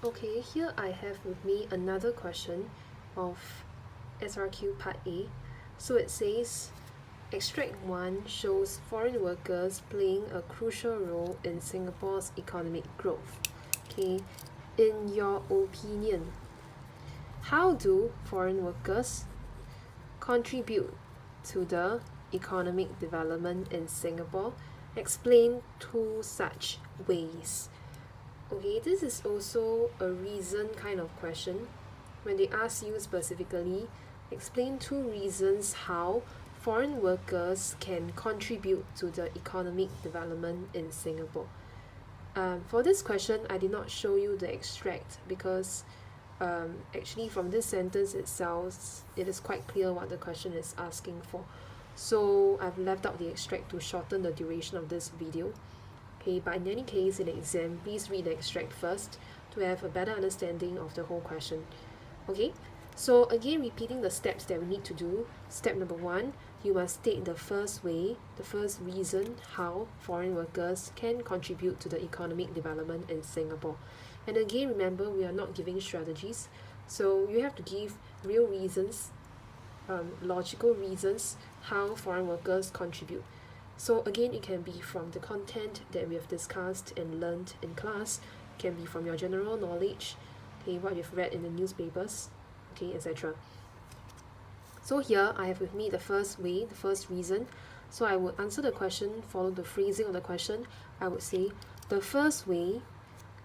Okay, here I have with me another question of SRQ Part A. So it says, Extract 1 shows foreign workers playing a crucial role in Singapore's economic growth. Okay, in your opinion, how do foreign workers contribute to the economic development in Singapore? Explain two such ways. Okay, this is also a reason kind of question. When they ask you specifically, explain two reasons how foreign workers can contribute to the economic development in Singapore. For this question, I did not show you the extract because actually from this sentence itself, it is quite clear what the question is asking for. So I've left out the extract to shorten the duration of this video. Okay, but in any case, in the exam, please read the extract first to have a better understanding of the whole question. Okay, so again, repeating the steps that we need to do. Step number 1, you must state the first way, the first reason how foreign workers can contribute to the economic development in Singapore. And again, remember, we are not giving strategies, so you have to give real reasons, logical reasons how foreign workers contribute. So again, it can be from the content that we have discussed and learned in class, it can be from your general knowledge, okay, what you've read in the newspapers, okay, etc. So here I have with me the first way, the first reason. So I would answer the question, follow the phrasing of the question. I would say the first way,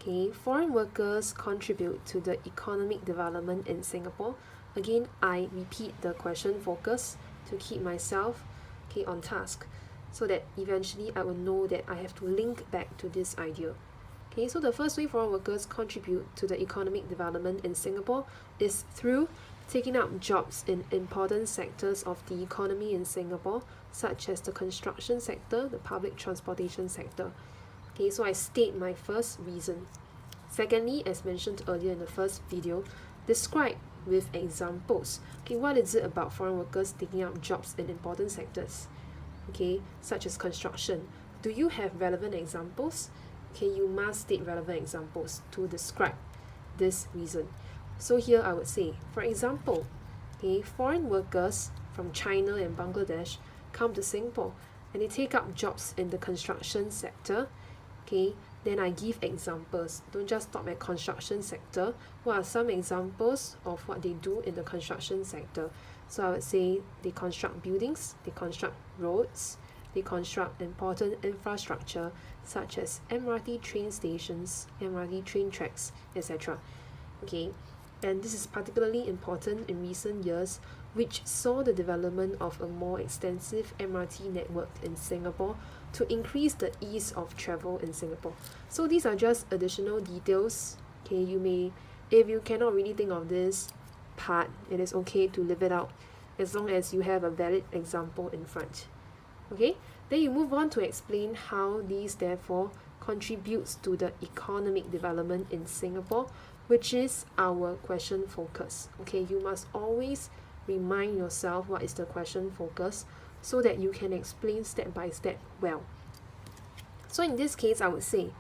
okay, foreign workers contribute to the economic development in Singapore. Again, I repeat the question focus to keep myself, okay, on task, so that eventually I will know that I have to link back to this idea. Okay, so the first way foreign workers contribute to the economic development in Singapore is through taking up jobs in important sectors of the economy in Singapore, such as the construction sector, the public transportation sector. Okay, so I state my first reason. Secondly, as mentioned earlier in the first video, describe with examples. Okay, what is it about foreign workers taking up jobs in important sectors? Okay, such as construction. Do you have relevant examples? Okay, you must state relevant examples to describe this reason. So here I would say, for example, okay, foreign workers from China and Bangladesh come to Singapore and they take up jobs in the construction sector. Okay, then I give examples. Don't just stop at construction sector. What are some examples of what they do in the construction sector? So I would say they construct buildings, they construct roads, they construct important infrastructure such as MRT train stations, MRT train tracks, etc. Okay, and this is particularly important in recent years, which saw the development of a more extensive MRT network in Singapore to increase the ease of travel in Singapore. So these are just additional details. Okay, you may, if you cannot really think of this part, it is okay to leave it out as long as you have a valid example in front. Okay, then you move on to explain how these therefore contributes to the economic development in Singapore, which is our question focus. Okay, you must always remind yourself what is the question focus so that you can explain step by step well. So in this case, I would say,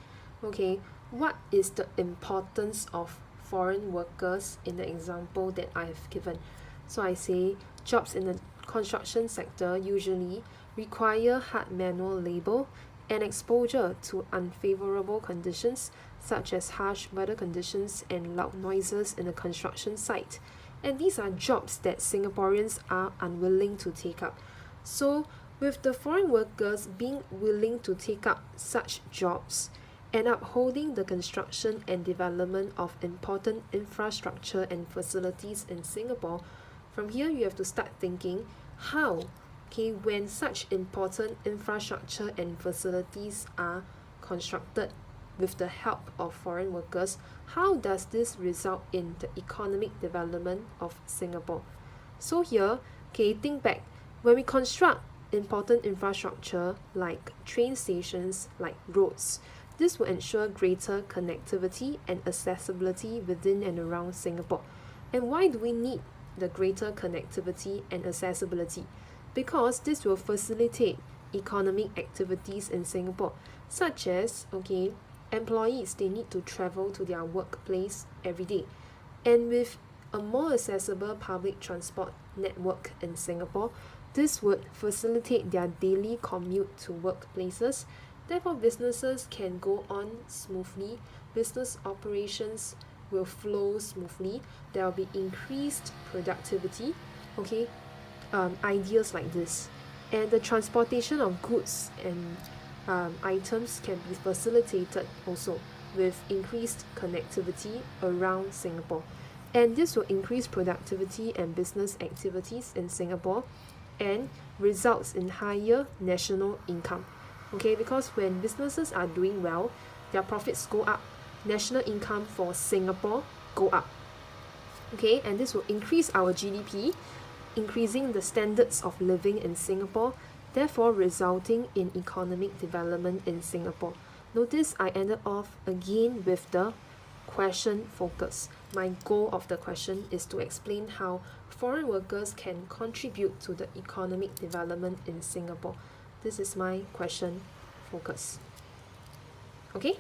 okay, what is the importance of foreign workers in the example that I have given? So I say jobs in the construction sector usually require hard manual labor and exposure to unfavorable conditions such as harsh weather conditions and loud noises in the construction site. And these are jobs that Singaporeans are unwilling to take up. So with the foreign workers being willing to take up such jobs and upholding the construction and development of important infrastructure and facilities in Singapore, from here you have to start thinking how, okay, when such important infrastructure and facilities are constructed with the help of foreign workers, how does this result in the economic development of Singapore? So here, okay, think back. When we construct important infrastructure like train stations, like roads, this will ensure greater connectivity and accessibility within and around Singapore. And why do we need the greater connectivity and accessibility? Because this will facilitate economic activities in Singapore, such as, okay, employees, they need to travel to their workplace every day. And with a more accessible public transport network in Singapore, this would facilitate their daily commute to workplaces. Therefore, businesses can go on smoothly, business operations will flow smoothly, there will be increased productivity, okay, ideas like this. And the transportation of goods and items can be facilitated also with increased connectivity around Singapore. And this will increase productivity and business activities in Singapore and results in higher national income. Okay, because when businesses are doing well, their profits go up, national income for Singapore go up. Okay, and this will increase our GDP, increasing the standards of living in Singapore, therefore resulting in economic development in Singapore. Notice I ended off again with the question focus. My goal of the question is to explain how foreign workers can contribute to the economic development in Singapore. This is my question focus. Okay?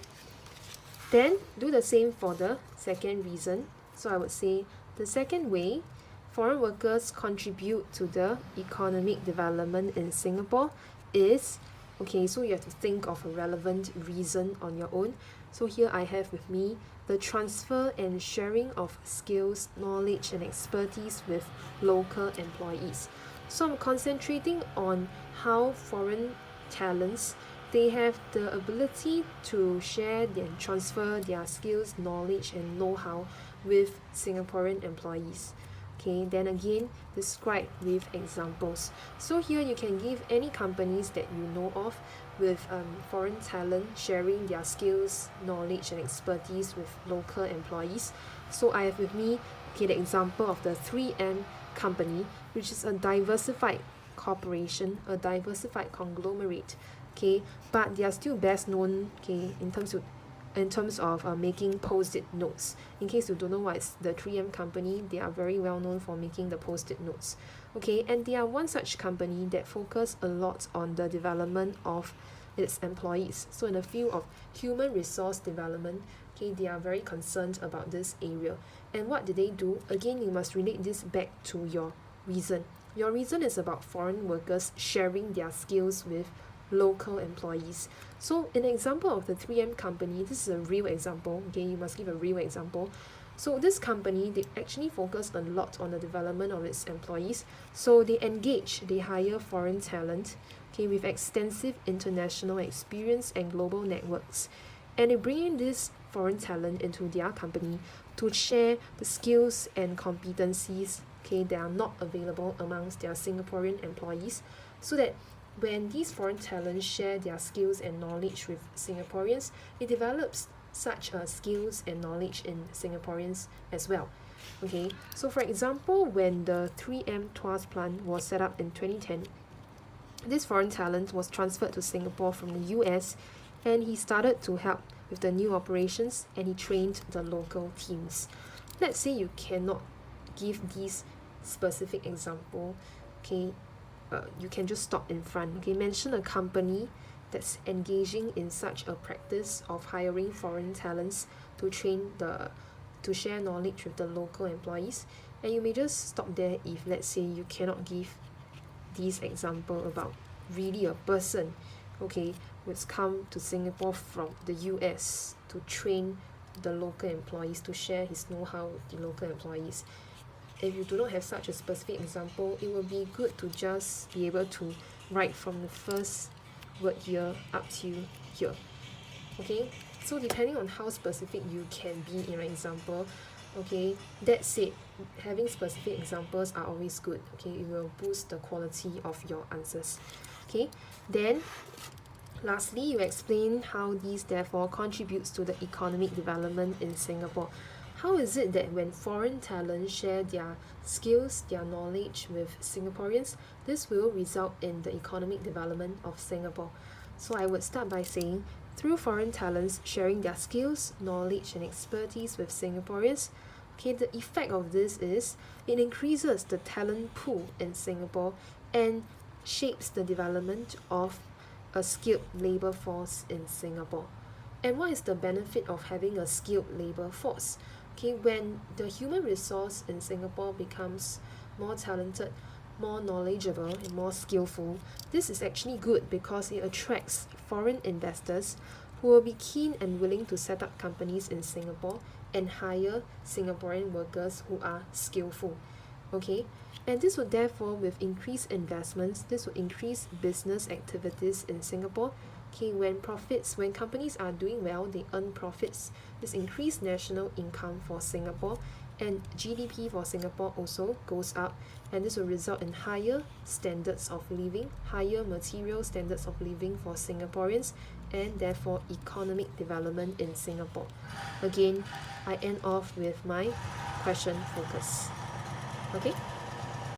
Then do the same for the second reason. So I would say the second way foreign workers contribute to the economic development in Singapore is, okay, so you have to think of a relevant reason on your own. So here I have with me the transfer and sharing of skills, knowledge and expertise with local employees. So I'm concentrating on how foreign talents, they have the ability to share and transfer their skills, knowledge and know-how with Singaporean employees. Okay, then again, describe with examples. So here you can give any companies that you know of with foreign talent sharing their skills, knowledge and expertise with local employees. So I have with me, okay, the example of the 3M company, which is a diversified corporation, a diversified conglomerate, okay, but they are still best known, okay, in terms of making post-it notes. In case you don't know what is the 3M company, they are very well known for making the post-it notes. Okay, and they are one such company that focus a lot on the development of its employees. So in the field of human resource development, okay, they are very concerned about this area. And what did they do? Again, you must relate this back to your reason. Your reason is about foreign workers sharing their skills with local employees. So an example of the 3M company, this is a real example, okay, you must give a real example. So this company, they actually focus a lot on the development of its employees. So they hire foreign talent, okay, with extensive international experience and global networks. And they bring in this foreign talent into their company to share the skills and competencies, okay, that are not available amongst their Singaporean employees, so that when these foreign talents share their skills and knowledge with Singaporeans, it develops such skills and knowledge in Singaporeans as well. Okay, so for example, when the 3M Tuas plant was set up in 2010, this foreign talent was transferred to Singapore from the US, and he started to help with the new operations and he trained the local teams. Let's say you cannot give these specific example, okay, you can just stop in front. Okay, mention a company that's engaging in such a practice of hiring foreign talents to share knowledge with the local employees, and you may just stop there if let's say you cannot give these example about really a person, okay, who's come to Singapore from the US to train the local employees, to share his know-how with the local employees. If you do not have such a specific example, it will be good to just be able to write from the first word here up to here. Okay, so depending on how specific you can be in an example, okay, that said, having specific examples are always good. Okay, it will boost the quality of your answers. Okay, then lastly, you explain how these therefore contributes to the economic development in Singapore. How is it that when foreign talent share their skills, their knowledge with Singaporeans, this will result in the economic development of Singapore? So I would start by saying, through foreign talents sharing their skills, knowledge and expertise with Singaporeans, okay, the effect of this is it increases the talent pool in Singapore and shapes the development of a skilled labor force in Singapore. And what is the benefit of having a skilled labor force? Okay, when the human resource in Singapore becomes more talented, more knowledgeable, and more skillful, this is actually good because it attracts foreign investors who will be keen and willing to set up companies in Singapore and hire Singaporean workers who are skillful. Okay, and this would therefore, with increased investments, this will increase business activities in Singapore. Okay, when companies are doing well, they earn profits. This increase national income for Singapore, and GDP for Singapore also goes up, and this will result in higher standards of living, higher material standards of living for Singaporeans, and therefore economic development in Singapore. Again, I end off with my question focus. Okay.